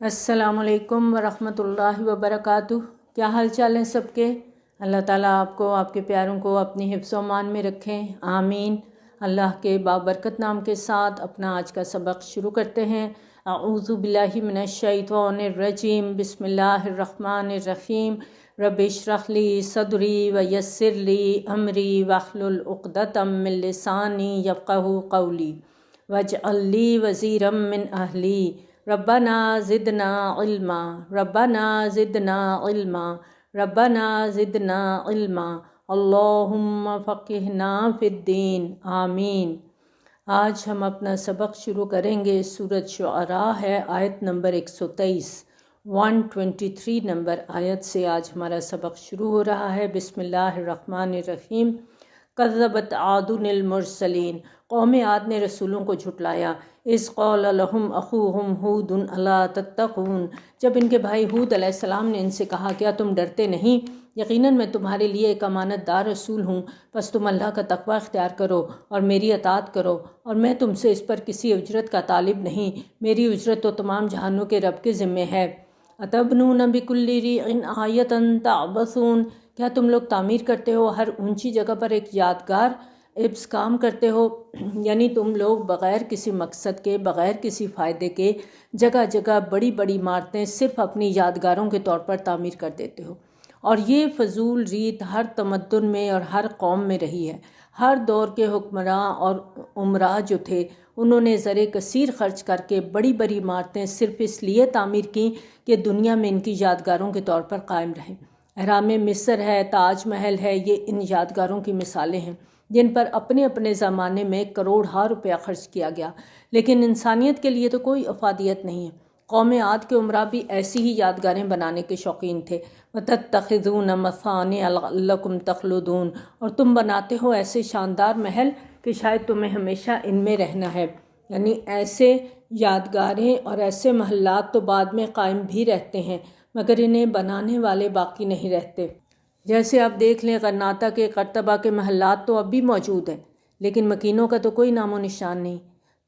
السلام علیکم ورحمۃ اللہ وبرکاتہ۔ کیا حال چال ہیں سب کے؟ اللہ تعالیٰ آپ کو، آپ کے پیاروں کو اپنی حفظ و امان میں رکھیں، آمین۔ اللہ کے بابرکت نام کے ساتھ اپنا آج کا سبق شروع کرتے ہیں۔ اعوذ باللہ من الشیطان الرجیم، بسم اللہ الرحمن الرحیم۔ رب اشرح لی صدری ویسر لی امری واحلل عقدۃ من لسانی یفقہوا قولی واجعل لی وزیرا من اہلی ربنا زدنا علما ربنا زدنا علما ربنا زدنا علما اللہم فقہنا فی الدین، آمین۔ آج ہم اپنا سبق شروع کریں گے، سورۃ شعراء ہے، آیت نمبر 123، 123 نمبر آیت سے آج ہمارا سبق شروع ہو رہا ہے۔ بسم اللہ الرحمن الرحیم۔ کذبت عاد المرسلین، قوم عاد نے رسولوں کو جھٹلایا۔ اذ قال لهم اخوهم ہود الا تتقون، جب ان کے بھائی ہود علیہ السلام نے ان سے کہا کیا تم ڈرتے نہیں؟ یقیناً میں تمہارے لیے ایک امانت دار رسول ہوں، بس تم اللہ کا تقوی اختیار کرو اور میری اطاعت کرو، اور میں تم سے اس پر کسی اجرت کا طالب نہیں، میری اجرت تو تمام جہانوں کے رب کے ذمے ہے۔ اتبنون بکل ریع آیۃ تعبثون، کیا تم لوگ تعمیر کرتے ہو ہر اونچی جگہ پر ایک یادگار؟ عبث کام کرتے ہو، یعنی تم لوگ بغیر کسی مقصد کے، بغیر کسی فائدے کے جگہ جگہ بڑی بڑی عمارتیں صرف اپنی یادگاروں کے طور پر تعمیر کر دیتے ہو۔ اور یہ فضول ریت ہر تمدن میں اور ہر قوم میں رہی ہے۔ ہر دور کے حکمراں اور امراء جو تھے، انہوں نے زر کثیر خرچ کر کے بڑی بڑی عمارتیں صرف اس لیے تعمیر کیں کہ دنیا میں ان کی یادگاروں کے طور پر قائم رہیں۔ اہرام مصر ہے، تاج محل ہے، یہ ان یادگاروں کی مثالیں ہیں جن پر اپنے اپنے زمانے میں کروڑہا روپیہ خرچ کیا گیا، لیکن انسانیت کے لیے تو کوئی افادیت نہیں ہے۔ قوم عاد کے عمراء بھی ایسی ہی یادگاریں بنانے کے شوقین تھے۔ وَتَتَّخِذُونَ مَصَانِعَ لَعَلَّكُمْ تَخْلُدُونَ، اور تم بناتے ہو ایسے شاندار محل کہ شاید تمہیں ہمیشہ ان میں رہنا ہے، یعنی ایسے یادگاریں اور ایسے محلات تو بعد میں قائم بھی رہتے ہیں مگر انہیں بنانے والے باقی نہیں رہتے۔ جیسے آپ دیکھ لیں، غرناطہ کے، قرطبہ کے محلات تو اب بھی موجود ہیں، لیکن مکینوں کا تو کوئی نام و نشان نہیں۔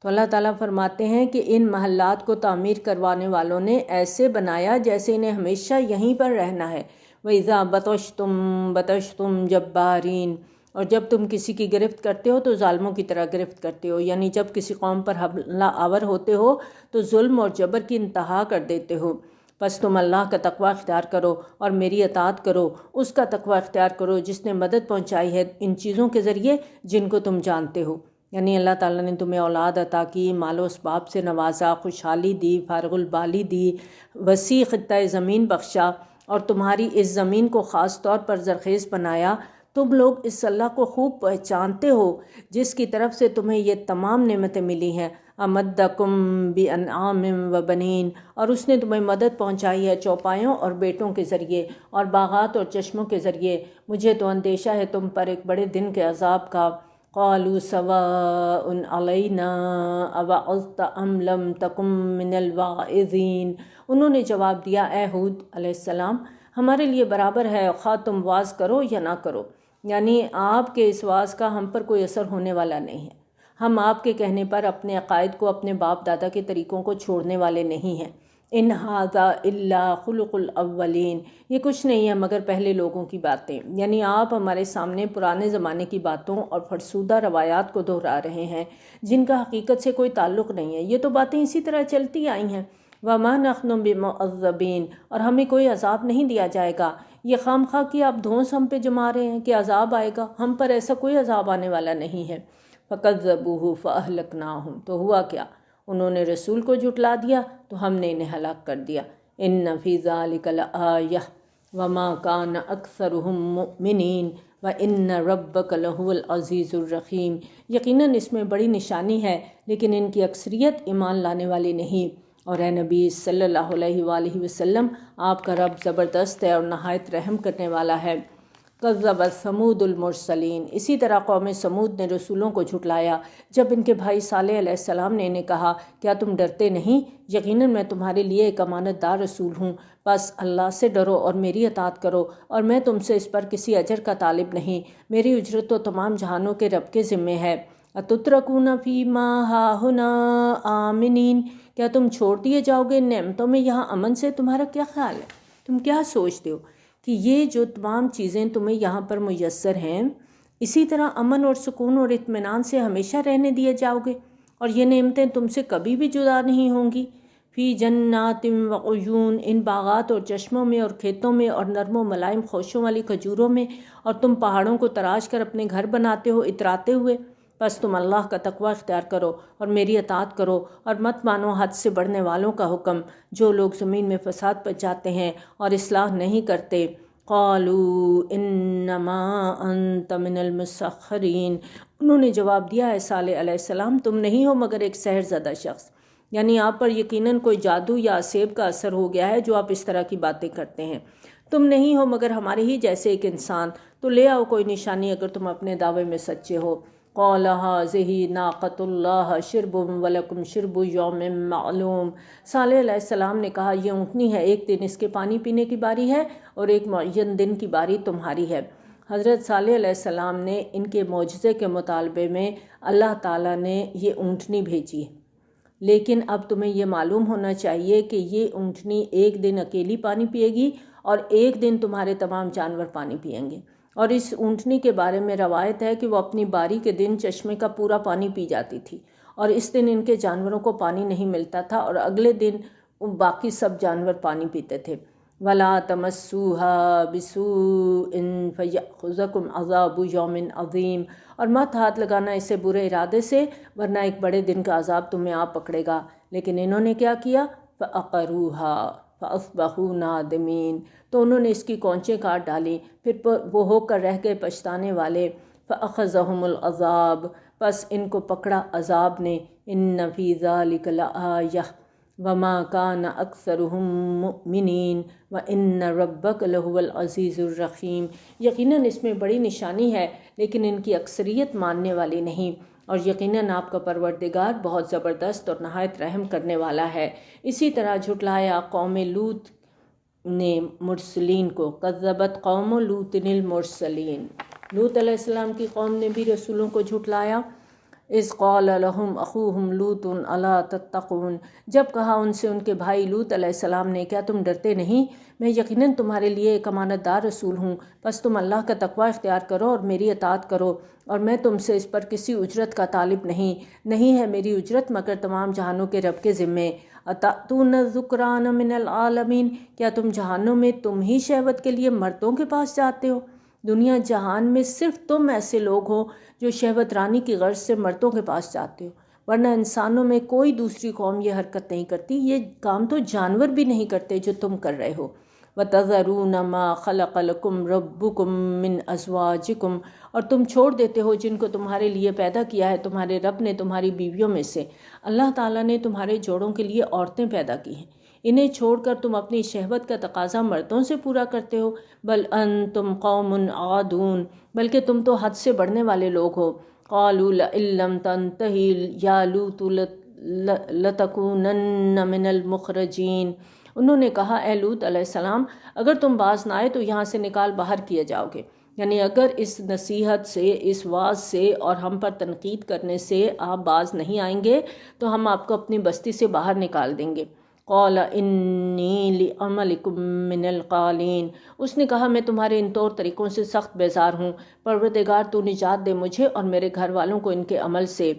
تو اللہ تعالیٰ فرماتے ہیں کہ ان محلات کو تعمیر کروانے والوں نے ایسے بنایا جیسے انہیں ہمیشہ یہیں پر رہنا ہے۔ وَإِذَا بَطَشْتُمْ بَطَشْتُمْ جَبَّارِينَ، اور جب تم کسی کی گرفت کرتے ہو تو ظالموں کی طرح گرفت کرتے ہو، یعنی جب کسی قوم پر حملہ آور ہوتے ہو تو ظلم اور جبر کی انتہا کر دیتے ہو۔ بس تم اللہ کا تقوی اختیار کرو اور میری اطاعت کرو، اس کا تقوی اختیار کرو جس نے مدد پہنچائی ہے ان چیزوں کے ذریعے جن کو تم جانتے ہو۔ یعنی اللہ تعالیٰ نے تمہیں اولاد عطا کی، مال و اسباب سے نوازا، خوشحالی دی، فارغ البالی دی، وسیع خطہ زمین بخشا، اور تمہاری اس زمین کو خاص طور پر زرخیز بنایا۔ تم لوگ اس اللہ کو خوب پہچانتے ہو جس کی طرف سے تمہیں یہ تمام نعمتیں ملی ہیں۔ امدکم بانعام وبنین، اور اس نے تمہیں مدد پہنچائی ہے چوپایوں اور بیٹوں کے ذریعے اور باغات اور چشموں کے ذریعے۔ مجھے تو اندیشہ ہے تم پر ایک بڑے دن کے عذاب کا۔ قالوا سواء علینا اوعظت ام لم تکن من الواعظین، انہوں نے جواب دیا، اے ہود علیہ السلام، ہمارے لیے برابر ہے خواہ تم واز کرو یا نہ کرو، یعنی آپ کے اس واز کا ہم پر کوئی اثر ہونے والا نہیں ہے۔ ہم آپ کے کہنے پر اپنے عقائد کو، اپنے باپ دادا کے طریقوں کو چھوڑنے والے نہیں ہیں۔ ان ھذا الا خلق الاولین، یہ کچھ نہیں ہے مگر پہلے لوگوں کی باتیں، یعنی آپ ہمارے سامنے پرانے زمانے کی باتوں اور فرسودہ روایات کو دہرا رہے ہیں جن کا حقیقت سے کوئی تعلق نہیں ہے۔ یہ تو باتیں اسی طرح چلتی آئی ہیں۔ وما نحن بمعذبین، اور ہمیں کوئی عذاب نہیں دیا جائے گا۔ یہ خام خواہ کی آپ دھونس ہم پہ جما رہے ہیں کہ عذاب آئے گا، ہم پر ایسا کوئی عذاب آنے والا نہیں ہے۔ فَكَذَّبُوهُ فَأَهْلَكْنَاهُمْ، تو ہوا کیا، انہوں نے رسول کو جھٹلا دیا تو ہم نے انہیں ہلاک کر دیا۔ إِنَّ فِي ذَلِكَ لَآيَةً وَمَا كَانَ أَكْثَرُهُم مُؤْمِنِينَ وَإِنَّ رَبَّكَ لَهُوَ الْعَزِيزُ الرَّحِيمُ، یقیناً اس میں بڑی نشانی ہے لیکن ان کی اکثریت ایمان لانے والی نہیں۔ اور اے نبی صلی اللہ علیہ وآلہ وسلم، آپ کا رب زبردست ہے اور نہایت رحم کرنے والا ہے۔ کذبت ثمود المرسلین، اسی طرح قوم سمود نے رسولوں کو جھٹلایا جب ان کے بھائی صالح علیہ السلام نے انہیں کہا کیا تم ڈرتے نہیں؟ یقیناً میں تمہارے لیے ایک امانت دار رسول ہوں، بس اللہ سے ڈرو اور میری اطاعت کرو، اور میں تم سے اس پر کسی اجر کا طالب نہیں، میری اجرت تو تمام جہانوں کے رب کے ذمے ہے۔ اتترکون فی ما ہاہنا آمنین، کیا تم چھوڑ دیے جاؤ گے ان نعمتوں میں یہاں امن سے؟ تمہارا کیا خیال ہے؟ تم کیا سوچتے ہو کہ یہ جو تمام چیزیں تمہیں یہاں پر میسر ہیں اسی طرح امن اور سکون اور اطمینان سے ہمیشہ رہنے دیے جاؤ گے اور یہ نعمتیں تم سے کبھی بھی جدا نہیں ہوں گی؟ فی جنات وعیون، ان باغات اور چشموں میں اور کھیتوں میں اور نرم و ملائم خوشوں والی کھجوروں میں، اور تم پہاڑوں کو تراش کر اپنے گھر بناتے ہو اتراتے ہوئے۔ بس تم اللہ کا تقوی اختیار کرو اور میری اطاعت کرو اور مت مانو حد سے بڑھنے والوں کا حکم، جو لوگ زمین میں فساد پچاتے ہیں اور اصلاح نہیں کرتے۔ قالوا انما انت من المسخرین، انہوں نے جواب دیا اے صالح علیہ السلام تم نہیں ہو مگر ایک سحر زدہ شخص، یعنی آپ پر یقیناً کوئی جادو یا اسیب کا اثر ہو گیا ہے جو آپ اس طرح کی باتیں کرتے ہیں۔ تم نہیں ہو مگر ہمارے ہی جیسے ایک انسان، تو لے آؤ کوئی نشانی اگر تم اپنے دعوے میں سچے ہو۔ قال هذه ناقۃ اللہ شرب ولکم شرب یوم معلوم، صالح علیہ السلام نے کہا یہ اونٹنی ہے، ایک دن اس کے پانی پینے کی باری ہے اور ایک معین دن کی باری تمہاری ہے۔ حضرت صالح علیہ السلام نے ان کے معجزے کے مطالبے میں اللہ تعالیٰ نے یہ اونٹنی بھیجی ہے، لیکن اب تمہیں یہ معلوم ہونا چاہیے کہ یہ اونٹنی ایک دن اکیلی پانی پیے گی اور ایک دن تمہارے تمام جانور پانی پئیں گے۔ اور اس اونٹنی کے بارے میں روایت ہے کہ وہ اپنی باری کے دن چشمے کا پورا پانی پی جاتی تھی، اور اس دن ان کے جانوروں کو پانی نہیں ملتا تھا اور اگلے دن باقی سب جانور پانی پیتے تھے۔ وَلَا تَمَسُّوهَا بِسُوءٍ فَيَأْخُذَكُمْ عَذَابُ يَوْمٍ عَظِيمٍ، اور مت ہاتھ لگانا اسے برے ارادے سے ورنہ ایک بڑے دن کا عذاب تمہیں آ پکڑے گا۔ لیکن انہوں نے کیا کیا؟ فَأَقَرُوهَا فَأَصْبَحُوا نَادِمِينَ، تو انہوں نے اس کی کونچیں کاٹ ڈالیں، پھر وہ ہو کر رہ گئے پچھتانے والے۔ فَأَخَذَهُمُ الْعَذَابُ، پس ان کو پکڑا عذاب نے۔ إِنَّ فِي ذَلِكَ لَآيَةً وَمَا كَانَ أَكْثَرُهُم مُؤْمِنِينَ وَإِنَّ رَبَّكَ لَهُوَ الْعَزِيزُ الرَّحِيمُ، یقیناً اس میں بڑی نشانی ہے لیکن ان کی اکثریت ماننے والی نہیں، اور یقیناً آپ کا پروردگار بہت زبردست اور نہایت رحم کرنے والا ہے۔ اسی طرح جھٹلایا قوم لوط نے مرسلین کو، کذبت قوم لوط المرسلین، لوط علیہ السلام کی قوم نے بھی رسولوں کو جھٹلایا۔ اذ قال لهم اخوهم لوط الا تتقون، جب کہا ان سے ان کے بھائی لوط علیہ السلام نے کیا تم ڈرتے نہیں؟ میں یقیناً تمہارے لیے ایک امانت دار رسول ہوں، بس تم اللہ کا تقوی اختیار کرو اور میری اطاعت کرو، اور میں تم سے اس پر کسی اجرت کا طالب نہیں ہے میری اجرت مگر تمام جہانوں کے رب کے ذمے۔ اتأتون الذکران من العالمین، کیا تم جہانوں میں تم ہی شہوت کے لیے مردوں کے پاس جاتے ہو؟ دنیا جہان میں صرف تم ایسے لوگ ہو جو شہوت رانی کی غرض سے مردوں کے پاس جاتے ہو، ورنہ انسانوں میں کوئی دوسری قوم یہ حرکت نہیں کرتی، یہ کام تو جانور بھی نہیں کرتے جو تم کر رہے ہو۔ وَتَذَرُونَ مَا خَلَقَ لَكُمْ رَبُّكُمْ مِنْ أَزْوَاجِكُمْ، اور تم چھوڑ دیتے ہو جن کو تمہارے لیے پیدا کیا ہے تمہارے رب نے تمہاری بیویوں میں سے۔ اللہ تعالیٰ نے تمہارے جوڑوں کے لیے عورتیں پیدا کی ہیں، انہیں چھوڑ کر تم اپنی شہوت کا تقاضا مردوں سے پورا کرتے ہو۔ بل انتم قوم عادون، بلکہ تم تو حد سے بڑھنے والے لوگ ہو۔ قالوا لئن لم تنتهي یا لوط لتکونن من المخرجین، انہوں نے کہا اے لوط علیہ السلام اگر تم باز نہ آئے تو یہاں سے نکال باہر کیے جاؤ گے، یعنی اگر اس نصیحت سے، اس واعظ سے اور ہم پر تنقید کرنے سے آپ باز نہیں آئیں گے تو ہم آپ کو اپنی بستی سے باہر نکال دیں گے۔ قال انی لعملکم من القالین، اس نے کہا میں تمہارے ان طور طریقوں سے سخت بیزار ہوں، پروردگار تو نجات دے مجھے اور میرے گھر والوں کو ان کے عمل سے۔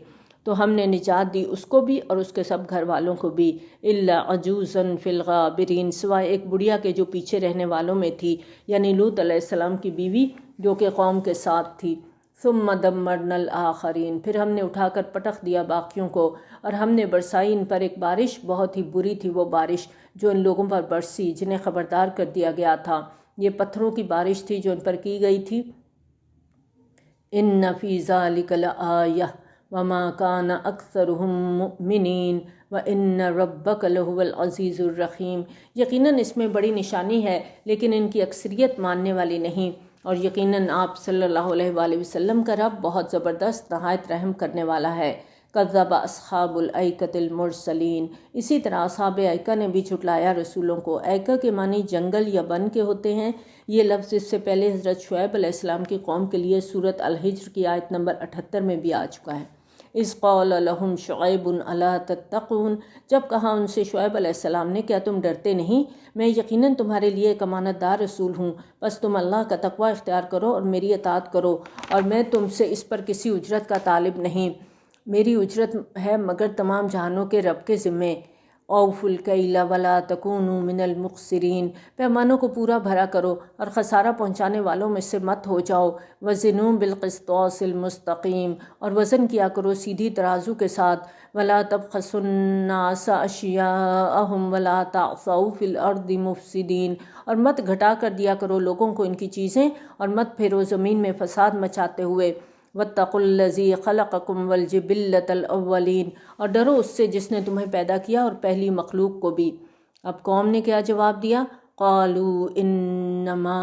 تو ہم نے نجات دی اس کو بھی اور اس کے سب گھر والوں کو بھی، الا عجوزا فی الغابرین، سوائے ایک بڑھیا کے جو پیچھے رہنے والوں میں تھی، یعنی لوط علیہ السلام کی بیوی جو کہ قوم کے ساتھ تھی۔ ثم دمرنا الآخرین، پھر ہم نے اٹھا کر پٹخ دیا باقیوں کو، اور ہم نے برسائی ان پر ایک بارش، بہت ہی بری تھی وہ بارش جو ان لوگوں پر برسی جنہیں خبردار کر دیا گیا تھا۔ یہ پتھروں کی بارش تھی جو ان پر کی گئی تھی۔ ان فی ذلک لآیہ وما کان اکثرہم مؤمنین وان ربک لہو العزیز الرحیم، یقیناً اس میں بڑی نشانی ہے لیکن ان کی اکثریت ماننے والی نہیں، اور یقیناً آپ صلی اللہ علیہ وآلہ وسلم کا رب بہت زبردست نہایت رحم کرنے والا ہے۔ کذب اصحاب الایکۃ المرسلین، اسی طرح اصحاب ایکہ نے بھی جھٹلایا رسولوں کو۔ ایکہ کے معنی جنگل یا بن کے ہوتے ہیں، یہ لفظ اس سے پہلے حضرت شعیب علیہ السلام کی قوم کے لیے سورۃ الحجر کی آیت نمبر 78 میں بھی آ چکا ہے۔ اذ قال لهم شعیب الا تتقون، جب کہا ان سے شعیب علیہ السلام نے کیا تم ڈرتے نہیں، میں یقیناً تمہارے لیے ایک امانت دار رسول ہوں، بس تم اللہ کا تقوی اختیار کرو اور میری اطاعت کرو، اور میں تم سے اس پر کسی اجرت کا طالب نہیں، میری اجرت ہے مگر تمام جہانوں کے رب کے ذمے۔ اوفوا الکیل ولا تکونوا من المخسرین، پیمانوں کو پورا بھرا کرو اور خسارہ پہنچانے والوں میں سے مت ہو جاؤ۔ وزنوا بالقسطاس المستقیم، اور وزن کیا کرو سیدھی ترازو کے ساتھ۔ ولا تبخسوا الناس اشیاءهم ولا تعثوا فی الارض مفسدین، اور مت گھٹا کر دیا کرو لوگوں کو ان کی چیزیں اور مت پھیرو زمین میں فساد مچاتے ہوئے۔ واتقوا الذی خلقکم والجبلۃ الاولین، اور ڈرو اس سے جس نے تمہیں پیدا کیا اور پہلی مخلوق کو بھی۔ اب قوم نے کیا جواب دیا؟ قالوا انما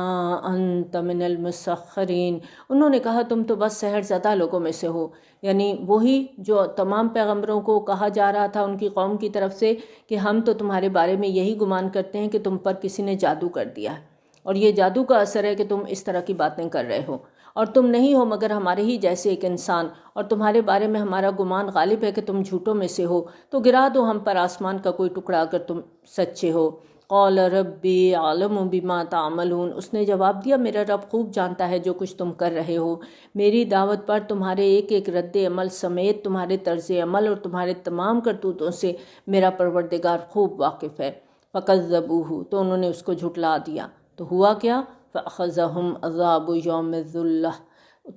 انت من المسخرین، انہوں نے کہا تم تو بس سحر زدہ لوگوں میں سے ہو، یعنی وہی جو تمام پیغمبروں کو کہا جا رہا تھا ان کی قوم کی طرف سے کہ ہم تو تمہارے بارے میں یہی گمان کرتے ہیں کہ تم پر کسی نے جادو کر دیا ہے، اور یہ جادو کا اثر ہے کہ تم اس طرح کی باتیں کر رہے ہو، اور تم نہیں ہو مگر ہمارے ہی جیسے ایک انسان، اور تمہارے بارے میں ہمارا گمان غالب ہے کہ تم جھوٹوں میں سے ہو، تو گرا دو ہم پر آسمان کا کوئی ٹکڑا اگر تم سچے ہو۔ قال ربی عالم بما تعملون، اس نے جواب دیا میرا رب خوب جانتا ہے جو کچھ تم کر رہے ہو، میری دعوت پر تمہارے ایک ایک رد عمل سمیت تمہارے طرز عمل اور تمہارے تمام کرتوتوں سے میرا پروردگار خوب واقف ہے۔ فکذبوہ، تو انہوں نے اس کو جھٹلا دیا، تو ہوا کیا؟ فأخذہم عذاب یوم الذلہ،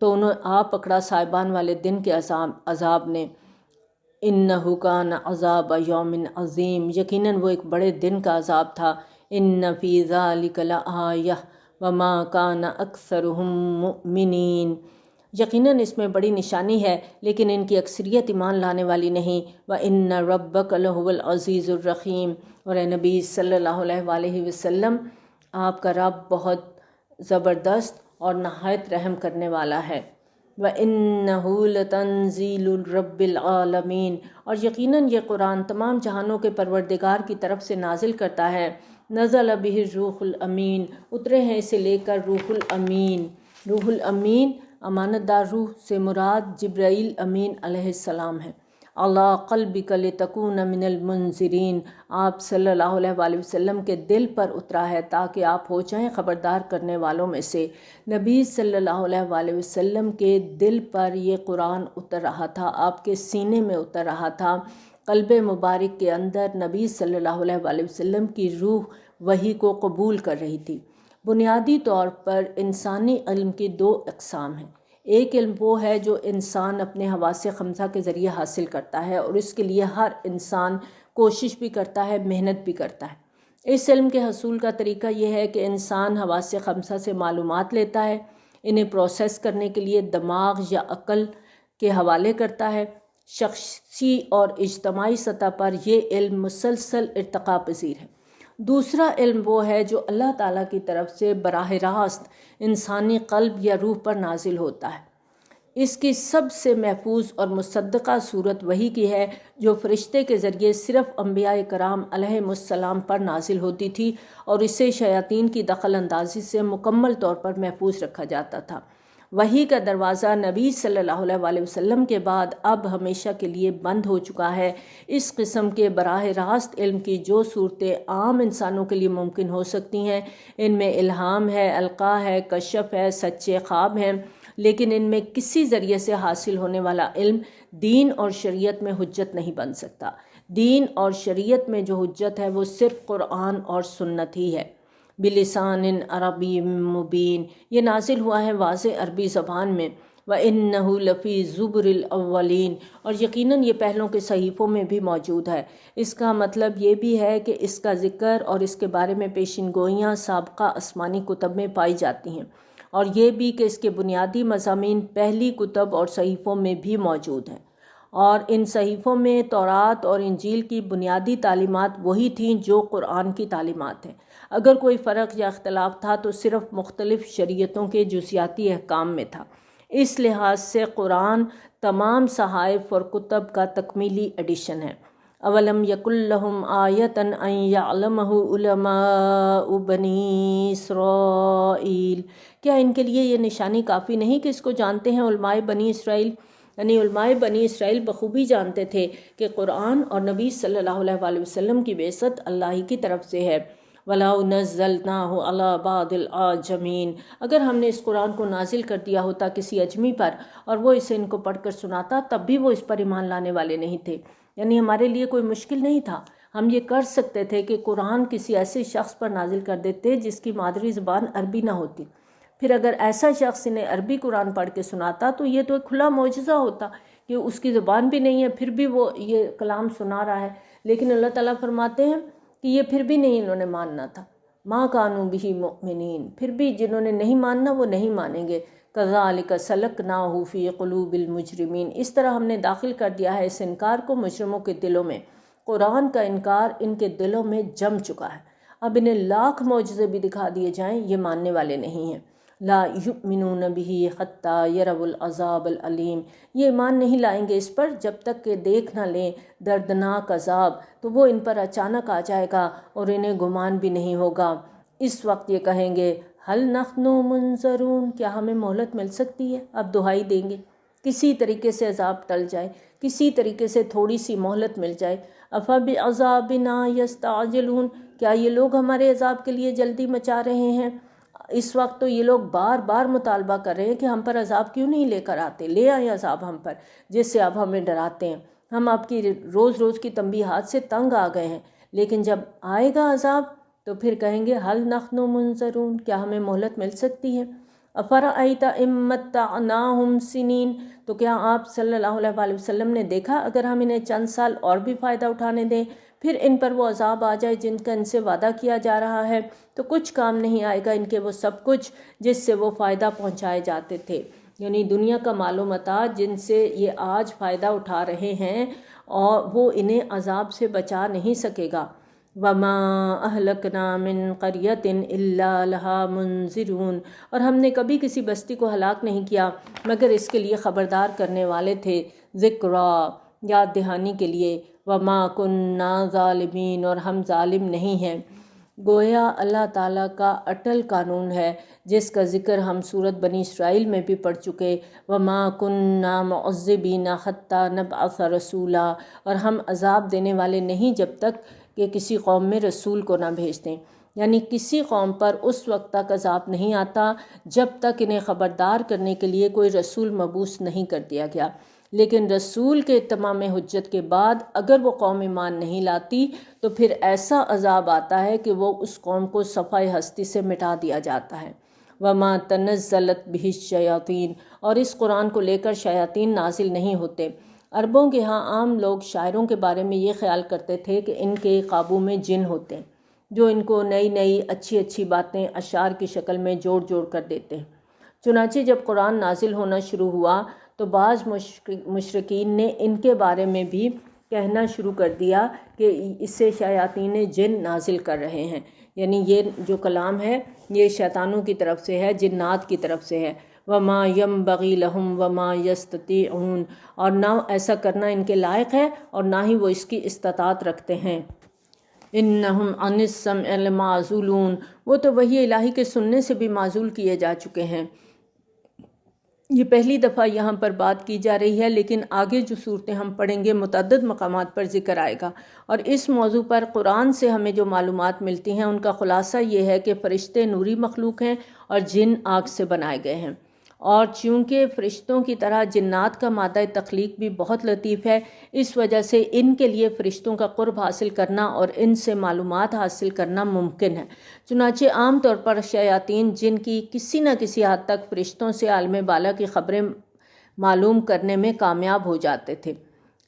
تو انہوں آ پکڑا صاحبان والے دن کے عذاب نے۔ انہ کان عذاب یوم عظیم، یقیناً وہ ایک بڑے دن کا عذاب تھا۔ ان فی ذلک لآیہ وما کان اکثرہم مؤمنین، یقیناً اس میں بڑی نشانی ہے لیکن ان کی اکثریت ایمان لانے والی نہیں۔ وَإِنَّ رَبَّكَ لَهُوَ الْعَزِيزُ الرَّحِيمُ، اور اے نبی صلی اللہ علیہ وآلہ وسلم آپ کا رب بہت زبردست اور نہایت رحم کرنے والا ہے۔ وَإِنَّهُ لَتَنزِيلُ رَبِّ الْعَالَمِينَ، اور یقیناً یہ قرآن تمام جہانوں کے پروردگار کی طرف سے نازل کرتا ہے۔ نزل بہ الروح الامین، اترے ہیں اسے لے کر روح الامین۔ روح الامین امانت دار روح سے مراد جبرائیل امین علیہ السلام ہے۔ علی قلبک لتکون من المنذرین، آپ صلی اللہ علیہ وآلہ وسلم کے دل پر اترا ہے تاکہ آپ ہو جائیں خبردار کرنے والوں میں سے۔ نبی صلی اللہ علیہ وآلہ وسلم کے دل پر یہ قرآن اتر رہا تھا، آپ کے سینے میں اتر رہا تھا، قلب مبارک کے اندر نبی صلی اللہ علیہ وآلہ وسلم کی روح وحی کو قبول کر رہی تھی۔ بنیادی طور پر انسانی علم کی دو اقسام ہیں۔ ایک علم وہ ہے جو انسان اپنے حواس خمسہ کے ذریعے حاصل کرتا ہے، اور اس کے لیے ہر انسان کوشش بھی کرتا ہے، محنت بھی کرتا ہے۔ اس علم کے حصول کا طریقہ یہ ہے کہ انسان حواس خمسہ سے معلومات لیتا ہے، انہیں پروسیس کرنے کے لیے دماغ یا عقل کے حوالے کرتا ہے۔ شخصی اور اجتماعی سطح پر یہ علم مسلسل ارتقا پذیر ہے۔ دوسرا علم وہ ہے جو اللہ تعالیٰ کی طرف سے براہ راست انسانی قلب یا روح پر نازل ہوتا ہے۔ اس کی سب سے محفوظ اور مصدقہ صورت وحی کی ہے جو فرشتے کے ذریعے صرف انبیاء کرام علیہم السلام پر نازل ہوتی تھی، اور اسے شیاطین کی دخل اندازی سے مکمل طور پر محفوظ رکھا جاتا تھا۔ وحی کا دروازہ نبی صلی اللہ علیہ وآلہ وسلم کے بعد اب ہمیشہ کے لیے بند ہو چکا ہے۔ اس قسم کے براہ راست علم کی جو صورتیں عام انسانوں کے لیے ممکن ہو سکتی ہیں، ان میں الہام ہے، القاء ہے، کشف ہے، سچے خواب ہیں، لیکن ان میں کسی ذریعے سے حاصل ہونے والا علم دین اور شریعت میں حجت نہیں بن سکتا۔ دین اور شریعت میں جو حجت ہے وہ صرف قرآن اور سنت ہی ہے۔ بلسان عربی مبین، یہ نازل ہوا ہے واضح عربی زبان میں۔ وَإِنَّهُ لَفِي زُبُرِ الْأَوَّلِينَ، اور یقیناً یہ پہلوں کے صحیفوں میں بھی موجود ہے۔ اس کا مطلب یہ بھی ہے کہ اس کا ذکر اور اس کے بارے میں پیشین گوئیاں سابقہ آسمانی کتب میں پائی جاتی ہیں، اور یہ بھی کہ اس کے بنیادی مضامین پہلی کتب اور صحیفوں میں بھی موجود ہیں، اور ان صحیفوں میں تورات اور انجیل کی بنیادی تعلیمات وہی تھیں جو قرآن کی تعلیمات ہیں۔ اگر کوئی فرق یا اختلاف تھا تو صرف مختلف شریعتوں کے جزیاتی احکام میں تھا۔ اس لحاظ سے قرآن تمام صحائف اور کتب کا تکمیلی ایڈیشن ہے۔ اولم یکن لہم آیۃ ان یعلمہ علماء بنی اسرائیل، کیا ان کے لیے یہ نشانی کافی نہیں کہ اس کو جانتے ہیں علماء بنی اسرائیل؟ یعنی علماء بنی اسرائیل بخوبی جانتے تھے کہ قرآن اور نبی صلی اللہ علیہ وسلم کی بعثت اللہ ہی کی طرف سے ہے۔ وَلَوْ نَزَّلْنَاهُ عَلَى بَعْضِ الْأَعْجَمِينَ، اگر ہم نے اس قرآن کو نازل کر دیا ہوتا کسی اجمی پر اور وہ اسے ان کو پڑھ کر سناتا، تب بھی وہ اس پر ایمان لانے والے نہیں تھے۔ یعنی ہمارے لیے کوئی مشکل نہیں تھا، ہم یہ کر سکتے تھے کہ قرآن کسی ایسے شخص پر نازل کر دیتے جس کی مادری زبان عربی نہ ہوتی، پھر اگر ایسا شخص انہیں عربی قرآن پڑھ کے سناتا تو یہ تو ایک کھلا معجزہ ہوتا کہ اس کی زبان بھی نہیں ہے پھر بھی وہ یہ کلام سنا رہا ہے۔ لیکن اللہ تعالیٰ فرماتے ہیں کہ یہ پھر بھی نہیں انہوں نے ماننا تھا، ما کانوا بہ مؤمنین، پھر بھی جنہوں نے نہیں ماننا وہ نہیں مانیں گے۔ کذالک سلکناہ فی قلوب المجرمین، اس طرح ہم نے داخل کر دیا ہے اس انکار کو مجرموں کے دلوں میں۔ قرآن کا انکار ان کے دلوں میں جم چکا ہے، اب انہیں لاکھ معجزے بھی دکھا دیے جائیں یہ ماننے والے نہیں ہیں۔ لا یؤمنون بہ حتی یروا العذاب العلیم، یہ ایمان نہیں لائیں گے اس پر جب تک کہ دیکھ نہ لیں دردناک عذاب، تو وہ ان پر اچانک آ جائے گا اور انہیں گمان بھی نہیں ہوگا۔ اس وقت یہ کہیں گے ہل نحن منظرون، کیا ہمیں مہلت مل سکتی ہے؟ اب دہائی دیں گے کسی طریقے سے عذاب ٹل جائے، کسی طریقے سے تھوڑی سی مہلت مل جائے۔ افبعذابنا یستعجلون، کیا یہ لوگ ہمارے عذاب کے لیے جلدی مچا رہے ہیں؟ اس وقت تو یہ لوگ بار بار مطالبہ کر رہے ہیں کہ ہم پر عذاب کیوں نہیں لے کر آتے، لے آئیں عذاب ہم پر جس سے آپ ہمیں ڈراتے ہیں۔ ہم آپ کی روز روز کی تنبیہات سے تنگ آ گئے ہیں، لیکن جب آئے گا عذاب تو پھر کہیں گے ہل نحن منظرون، کیا ہمیں مہلت مل سکتی ہے؟ افرأیت ان متعناہم سنین، تو کیا آپ صلی اللہ علیہ وسلم نے دیکھا اگر ہم انہیں چند سال اور بھی فائدہ اٹھانے دیں، پھر ان پر وہ عذاب آ جائے جن کا ان سے وعدہ کیا جا رہا ہے، تو کچھ کام نہیں آئے گا ان کے وہ سب کچھ جس سے وہ فائدہ پہنچائے جاتے تھے۔ یعنی دنیا کا مال و متاع جن سے یہ آج فائدہ اٹھا رہے ہیں اور وہ انہیں عذاب سے بچا نہیں سکے گا۔ وَمَا أَهْلَكْنَا مِن قَرْيَةٍ إِلَّا لَهَا مُنذِرُونَ، اور ہم نے کبھی کسی بستی کو ہلاک نہیں کیا مگر اس کے لیے خبردار کرنے والے تھے، ذکریٰ یاد دہانی کے لیے۔ وَمَا كُنَّا ظَالِمِينَ، اور ہم ظالم نہیں ہیں۔ گویا اللہ تعالیٰ کا اٹل قانون ہے جس کا ذکر ہم سورۃ بنی اسرائیل میں بھی پڑھ چکے۔ وَمَا كُنَّا مُعَذِّبِينَ حَتَّى نَبْعَثَ رَسُولًا، اور ہم عذاب دینے والے نہیں جب تک کہ کسی قوم میں رسول کو نہ بھیج دیں۔ یعنی کسی قوم پر اس وقت تک عذاب نہیں آتا جب تک انہیں خبردار کرنے کے لیے کوئی رسول مبعوث نہیں کر دیا گیا، لیکن رسول کے اتمام حجت کے بعد اگر وہ قوم ایمان نہیں لاتی تو پھر ایسا عذاب آتا ہے کہ وہ اس قوم کو صفحہ ہستی سے مٹا دیا جاتا ہے۔ وَمَا تَنَزَّلَتْ بِهِ الشَّيَاطِينُ، اور اس قرآن کو لے کر شیاطین نازل نہیں ہوتے۔ عربوں کے ہاں عام لوگ شاعروں کے بارے میں یہ خیال کرتے تھے کہ ان کے قابو میں جن ہوتے ہیں جو ان کو نئی نئی اچھی اچھی باتیں اشعار کی شکل میں جوڑ جوڑ کر دیتے ہیں۔ چنانچہ جب قرآن نازل ہونا شروع ہوا تو بعض مشرکین نے ان کے بارے میں بھی کہنا شروع کر دیا کہ اس سے شیاطین جن نازل کر رہے ہیں، یعنی یہ جو کلام ہے یہ شیطانوں کی طرف سے ہے، جنات کی طرف سے ہے۔ وَمَا يَنبَغِي لَهُمْ وَمَا يَسْتَطِيعُونَ، اور نہ ایسا کرنا ان کے لائق ہے اور نہ ہی وہ اس کی استطاعت رکھتے ہیں۔ اِنَّهُمْ عَنِ السَّمْعِ لَمَعْزُولُونَ، وہ تو وحی الہی کے سننے سے بھی معزول کیے جا چکے ہیں۔ یہ پہلی دفعہ یہاں پر بات کی جا رہی ہے، لیکن آگے جو صورتیں ہم پڑھیں گے متعدد مقامات پر ذکر آئے گا، اور اس موضوع پر قرآن سے ہمیں جو معلومات ملتی ہیں ان کا خلاصہ یہ ہے کہ فرشتے نوری مخلوق ہیں اور جن آگ سے بنائے گئے ہیں، اور چونکہ فرشتوں کی طرح جنات کا مادہ تخلیق بھی بہت لطیف ہے، اس وجہ سے ان کے لیے فرشتوں کا قرب حاصل کرنا اور ان سے معلومات حاصل کرنا ممکن ہے۔ چنانچہ عام طور پر شیاطین جن کی کسی نہ کسی حد تک فرشتوں سے عالم بالا کی خبریں معلوم کرنے میں کامیاب ہو جاتے تھے،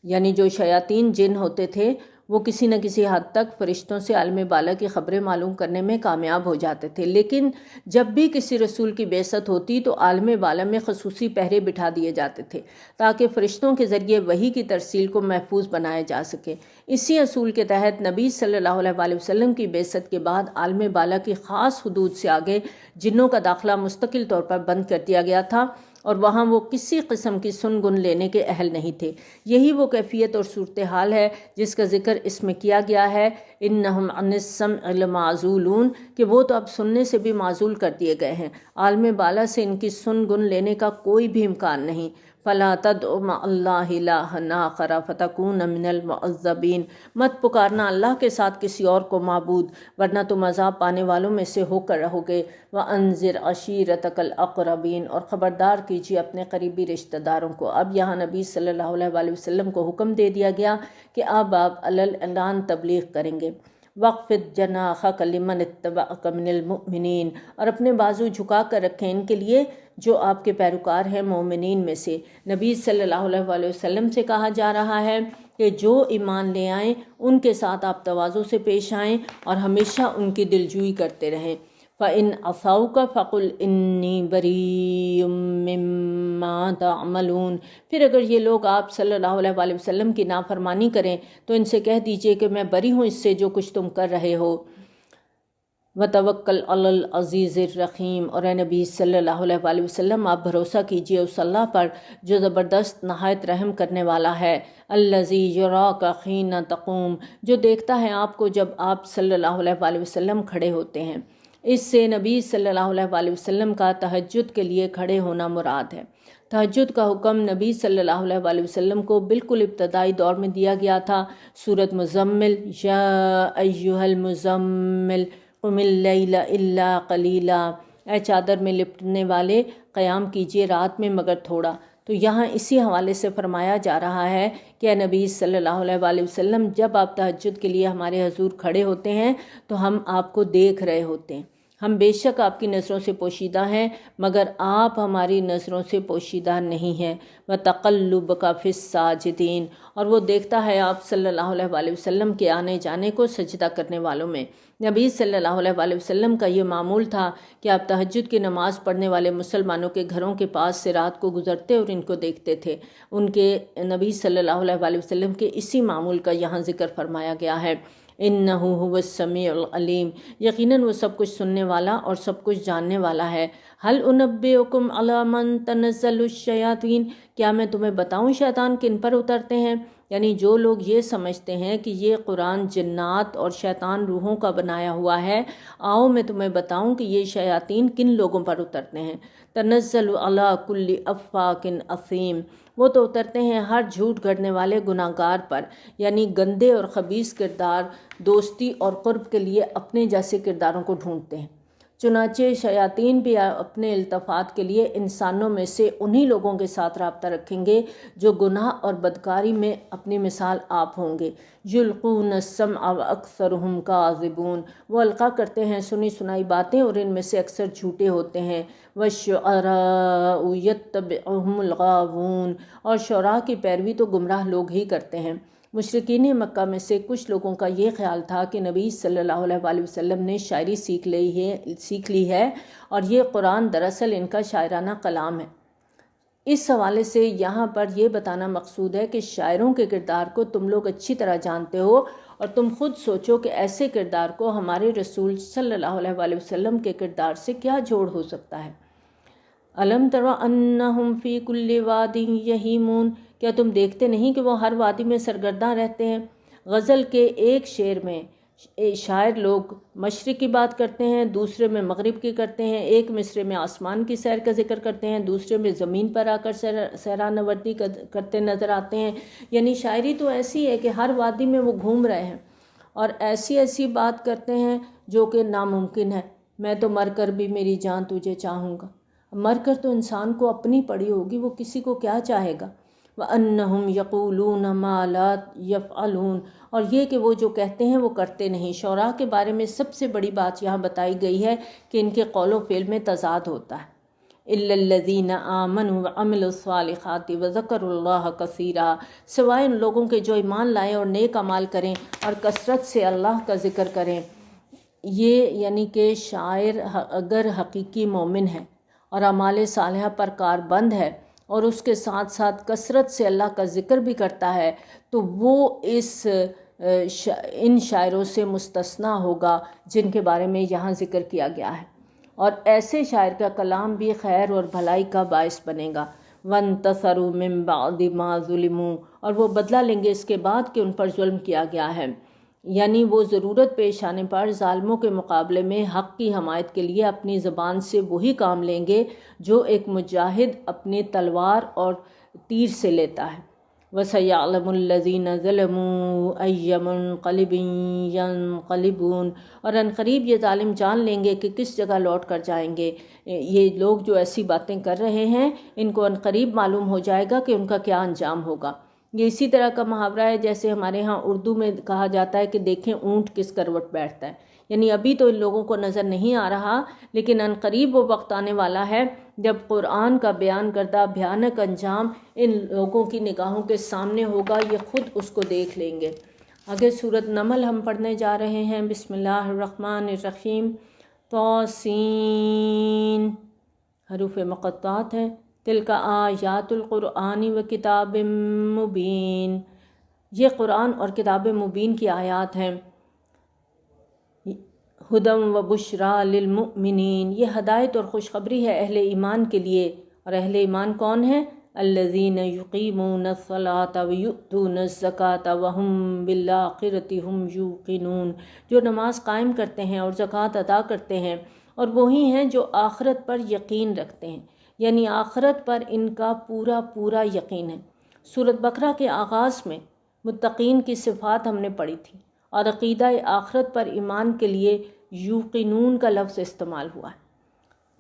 یعنی جو شیاطین جن ہوتے تھے وہ کسی نہ کسی حد تک فرشتوں سے عالم بالا کی خبریں معلوم کرنے میں کامیاب ہو جاتے تھے، لیکن جب بھی کسی رسول کی بعثت ہوتی تو عالم بالا میں خصوصی پہرے بٹھا دیے جاتے تھے تاکہ فرشتوں کے ذریعے وحی کی ترسیل کو محفوظ بنایا جا سکے۔ اسی اصول کے تحت نبی صلی اللہ علیہ وسلم کی بعثت کے بعد عالم بالا کی خاص حدود سے آگے جنوں کا داخلہ مستقل طور پر بند کر دیا گیا تھا اور وہاں وہ کسی قسم کی سن گن لینے کے اہل نہیں تھے۔ یہی وہ کیفیت اور صورتحال ہے جس کا ذکر اس میں کیا گیا ہے، انہم عن السمع لمعزولون، کہ وہ تو اب سننے سے بھی معزول کر دیے گئے ہیں، عالم بالا سے ان کی سن گن لینے کا کوئی بھی امکان نہیں۔ فلا تدع مع اللہ الہا آخر فتکون من المعذبین، مت پکارنا اللہ کے ساتھ کسی اور کو معبود ورنہ تم عذاب پانے والوں میں سے ہو کر رہو گے۔ وانذر عشیرتک الاقربین، اور خبردار کیجیے اپنے قریبی رشتہ داروں کو۔ اب یہاں نبی صلی اللہ علیہ وآلہ وسلم کو حکم دے دیا گیا کہ اب آپ اعلان تبلیغ کریں گے۔ وَاخْفِضْ جَنَاحَكَ لِمَنِ اتَّبَعَكَ مِنَ الْمُؤْمِنِينَ، اور اپنے بازو جھکا کر رکھیں ان کے لیے جو آپ کے پیروکار ہیں مومنین میں سے۔ نبی صلی اللہ علیہ وآلہ وسلم سے کہا جا رہا ہے کہ جو ایمان لے آئیں ان کے ساتھ آپ تواضع سے پیش آئیں اور ہمیشہ ان کی دلجوئی کرتے رہیں۔ فَإِنْ عَصَوْكَ فَقُلْ إِنِّي بَرِيءٌ مِّمَّا تَعْمَلُونَ، پھر اگر یہ لوگ آپ صلی اللہ علیہ وآلہ وسلم کی نافرمانی کریں تو ان سے کہہ دیجئے کہ میں بری ہوں اس سے جو کچھ تم کر رہے ہو۔ وَتَوَكَّلْ عَلَى الْعَزِيزِ الرَّحِيمِ، اور اے نبی صلی اللہ علیہ وآلہ وسلم آپ بھروسہ کیجئے اس اللہ پر جو زبردست نہایت رحم کرنے والا ہے۔ الَّذِي يَرَاكَ حِينَ تَقُومُ، جو دیکھتا ہے آپ کو جب آپ صلی اللہ علیہ وآلہ وسلم کھڑے ہوتے ہیں۔ اس سے نبی صلی اللہ علیہ وآلہ وسلم کا تہجد کے لیے کھڑے ہونا مراد ہے۔ تہجد کا حکم نبی صلی اللہ علیہ وآلہ وسلم کو بالکل ابتدائی دور میں دیا گیا تھا۔ سورۃ مزمل، یا ایھا المزمل قم اللیل الا قلیلا، اے چادر میں لپٹنے والے قیام کیجیے رات میں مگر تھوڑا۔ تو یہاں اسی حوالے سے فرمایا جا رہا ہے کہ اے نبی صلی اللہ علیہ وآلہ وسلم جب آپ تہجد کے لیے ہمارے حضور کھڑے ہوتے ہیں تو ہم آپ کو دیکھ رہے ہوتے ہیں۔ ہم بے شک آپ کی نظروں سے پوشیدہ ہیں مگر آپ ہماری نظروں سے پوشیدہ نہیں ہیں۔ وَتَقَلُّبَكَ فِي السَّاجِدِينَ، اور وہ دیکھتا ہے آپ صلی اللہ علیہ وآلہ وسلم کے آنے جانے کو سجدہ کرنے والوں میں۔ نبی صلی اللہ علیہ وآلہ وسلم کا یہ معمول تھا کہ آپ تہجد کی نماز پڑھنے والے مسلمانوں کے گھروں کے پاس سے رات کو گزرتے اور ان کو دیکھتے تھے۔ ان کے نبی صلی اللہ علیہ وآلہ وسلم کے اسی معمول کا یہاں ذکر فرمایا گیا ہے۔ اِنَّهُ هُوَ السَّمِيعُ الْعَلِيمُ، یقیناً وہ سب کچھ سننے والا اور سب کچھ جاننے والا ہے۔ هَلْ أُنَبِّئُكُمْ عَلَىٰ مَنْ تَنَزَّلُ الشَّيَاطِينُ، کیا میں تمہیں بتاؤں شیطان کن پر اترتے ہیں؟ یعنی جو لوگ یہ سمجھتے ہیں کہ یہ قرآن جنات اور شیطان روحوں کا بنایا ہوا ہے، آؤ میں تمہیں بتاؤں کہ یہ شیاطین کن لوگوں پر اترتے ہیں۔ تنزل علی کل افاک اثیم، وہ تو اترتے ہیں ہر جھوٹ گھڑنے والے گناہگار پر، یعنی گندے اور خبیث کردار دوستی اور قرب کے لیے اپنے جیسے کرداروں کو ڈھونڈتے ہیں۔ چنانچہ شیاطین بھی اپنے التفات کے لیے انسانوں میں سے انہی لوگوں کے ساتھ رابطہ رکھیں گے جو گناہ اور بدکاری میں اپنی مثال آپ ہوں گے۔ یلقون السمع واکثرهم کاذبون، وہ القاء کرتے ہیں سنی سنائی باتیں اور ان میں سے اکثر جھوٹے ہوتے ہیں۔ والشعراء یتبعهم الغاوون، اور شعراء کی پیروی تو گمراہ لوگ ہی کرتے ہیں۔ مشرکین مکہ میں سے کچھ لوگوں کا یہ خیال تھا کہ نبی صلی اللہ علیہ وآلہ وسلم نے شاعری سیکھ لی ہے اور یہ قرآن دراصل ان کا شاعرانہ کلام ہے۔ اس حوالے سے یہاں پر یہ بتانا مقصود ہے کہ شاعروں کے کردار کو تم لوگ اچھی طرح جانتے ہو اور تم خود سوچو کہ ایسے کردار کو ہمارے رسول صلی اللہ علیہ وآلہ وسلم کے کردار سے کیا جوڑ ہو سکتا ہے۔ الم تر انہم فی کل واد یہیمون، کیا تم دیکھتے نہیں کہ وہ ہر وادی میں سرگرداں رہتے ہیں۔ غزل کے ایک شعر میں شاعر لوگ مشرق کی بات کرتے ہیں، دوسرے میں مغرب کی کرتے ہیں، ایک مصرے میں آسمان کی سیر کا ذکر کرتے ہیں، دوسرے میں زمین پر آ کر سیران وردی کرتے نظر آتے ہیں۔ یعنی شاعری تو ایسی ہے کہ ہر وادی میں وہ گھوم رہے ہیں اور ایسی بات کرتے ہیں جو کہ ناممکن ہے۔ میں تو مر کر بھی میری جان تجھے چاہوں گا، مر کر تو انسان کو اپنی پڑی ہوگی، وہ کسی کو کیا چاہے گا۔ وَأَنَّهُمْ يَقُولُونَ مَا لَا يَفْعَلُونَ، اور یہ کہ وہ جو کہتے ہیں وہ کرتے نہیں۔ شعراء کے بارے میں سب سے بڑی بات یہاں بتائی گئی ہے کہ ان کے قول و فعل میں تضاد ہوتا ہے۔ إِلَّا الَّذِينَ آمَنُوا وَعَمِلُوا الصَّالِحَاتِ وَذَكَرُوا اللَّهَ كَثِيرًا، سوائے ان لوگوں کے جو ایمان لائیں اور نیک اعمال کریں اور کثرت سے اللہ کا ذکر کریں۔ یہ یعنی کہ شاعر اگر حقیقی مومن ہے اور اعمال صالحہ پر کاربند ہے اور اس کے ساتھ ساتھ کثرت سے اللہ کا ذکر بھی کرتا ہے تو وہ ان شاعروں سے مستثنیٰ ہوگا جن کے بارے میں یہاں ذکر کیا گیا ہے، اور ایسے شاعر کا کلام بھی خیر اور بھلائی کا باعث بنے گا۔ وَانتَصَرُوا مِن بَعْدِ مَا ظُلِمُوا، اور وہ بدلہ لیں گے اس کے بعد کہ ان پر ظلم کیا گیا ہے، یعنی وہ ضرورت پیش آنے پر ظالموں کے مقابلے میں حق کی حمایت کے لیے اپنی زبان سے وہی کام لیں گے جو ایک مجاہد اپنی تلوار اور تیر سے لیتا ہے۔ وَسَيَعْلَمُ الَّذِينَ ظَلَمُوا أَيَّ مُنقَلِبٍ يَنقَلِبُونَ، اور ان قریب یہ ظالم جان لیں گے کہ کس جگہ لوٹ کر جائیں گے۔ یہ لوگ جو ایسی باتیں کر رہے ہیں ان کو ان قریب معلوم ہو جائے گا کہ ان کا کیا انجام ہوگا۔ یہ اسی طرح کا محاورہ ہے جیسے ہمارے ہاں اردو میں کہا جاتا ہے کہ دیکھیں اونٹ کس کروٹ بیٹھتا ہے، یعنی ابھی تو ان لوگوں کو نظر نہیں آ رہا، لیکن ان قریب وہ وقت آنے والا ہے جب قرآن کا بیان کردہ بھیانک انجام ان لوگوں کی نگاہوں کے سامنے ہوگا، یہ خود اس کو دیکھ لیں گے۔ آگے سورۃ نمل ہم پڑھنے جا رہے ہیں۔ بسم اللہ الرحمن الرحیم۔ طاسین، حروف مقطعات ہیں۔ تلک آیات القرآن و کتاب مبین، یہ قرآن اور کتاب مبین کی آیات ہیں۔ ہدی و بشریٰ للمؤمنین، یہ ہدایت اور خوشخبری ہے اہل ایمان کے لیے، اور اہل ایمان کون ہیں؟ الذین یقیمون الصلاۃ ویؤتون الزکاۃ وہم بالآخرۃ ہم یوقنون، جو نماز قائم کرتے ہیں اور زکوٰۃ ادا کرتے ہیں، اور وہی ہیں جو آخرت پر یقین رکھتے ہیں، یعنی آخرت پر ان کا پورا پورا یقین ہے۔ سورۃ بقرہ کے آغاز میں متقین کی صفات ہم نے پڑھی تھی، اور عقیدہ آخرت پر ایمان کے لیے یوقنون کا لفظ استعمال ہوا ہے۔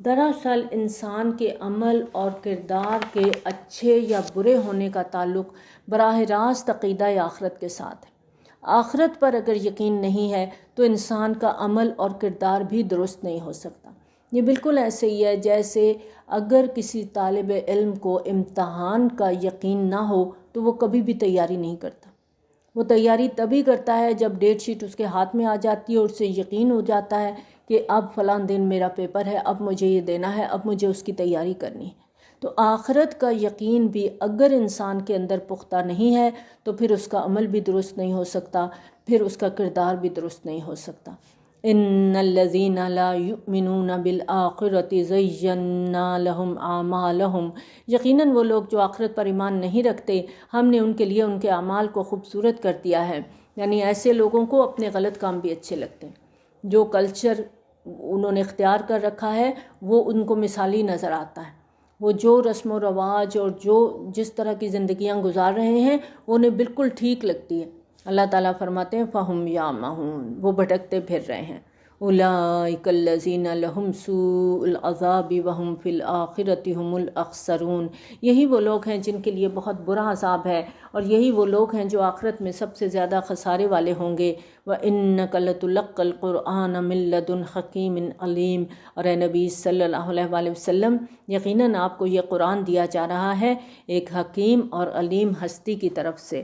دراصل انسان کے عمل اور کردار کے اچھے یا برے ہونے کا تعلق براہ راست عقیدہ آخرت کے ساتھ ہے۔ آخرت پر اگر یقین نہیں ہے تو انسان کا عمل اور کردار بھی درست نہیں ہو سکتا۔ یہ بالکل ایسے ہی ہے جیسے اگر کسی طالب علم کو امتحان کا یقین نہ ہو تو وہ کبھی بھی تیاری نہیں کرتا۔ وہ تیاری تبھی کرتا ہے جب ڈیٹ شیٹ اس کے ہاتھ میں آ جاتی ہے اور اسے یقین ہو جاتا ہے کہ اب فلاں دن میرا پیپر ہے، اب مجھے یہ دینا ہے، اب مجھے اس کی تیاری کرنی ہے۔ تو آخرت کا یقین بھی اگر انسان کے اندر پختہ نہیں ہے تو پھر اس کا عمل بھی درست نہیں ہو سکتا، پھر اس کا کردار بھی درست نہیں ہو سکتا۔ ان الذین لا یؤمنون بالآخرۃ زینا لہم اعمالہم، یقیناً وہ لوگ جو آخرت پر ایمان نہیں رکھتے ہم نے ان کے لیے ان کے اعمال کو خوبصورت کر دیا ہے، یعنی ایسے لوگوں کو اپنے غلط کام بھی اچھے لگتے ہیں۔ جو کلچر انہوں نے اختیار کر رکھا ہے وہ ان کو مثالی نظر آتا ہے، وہ جو رسم و رواج اور جو جس طرح کی زندگیاں گزار رہے ہیں وہ انہیں بالکل ٹھیک لگتی ہے۔ اللہ تعالیٰ فرماتے ہیں فَهُمْ يَعْمَهُونَ، وہ بھٹکتے پھر رہے ہیں۔ أُولَٰئِكَ الَّذِينَ لَهُمْ سُوءُ الْعَذَابِ وَهُمْ فِي الْآخِرَةِ هُمُ الْأَخْسَرُونَ، یہی وہ لوگ ہیں جن کے لیے بہت برا عذاب ہے، اور یہی وہ لوگ ہیں جو آخرت میں سب سے زیادہ خسارے والے ہوں گے۔ وَإِنَّكَ لَتُلَقَّى الْقُرْآنَ مِن لَّدُنْ حَكِيمٍ عَلِيمٍ، اور اے نبی صلی اللہ علیہ وسلم یقیناً آپ کو یہ قرآن دیا جا رہا ہے ایک حکیم اور علیم ہستی کی طرف سے۔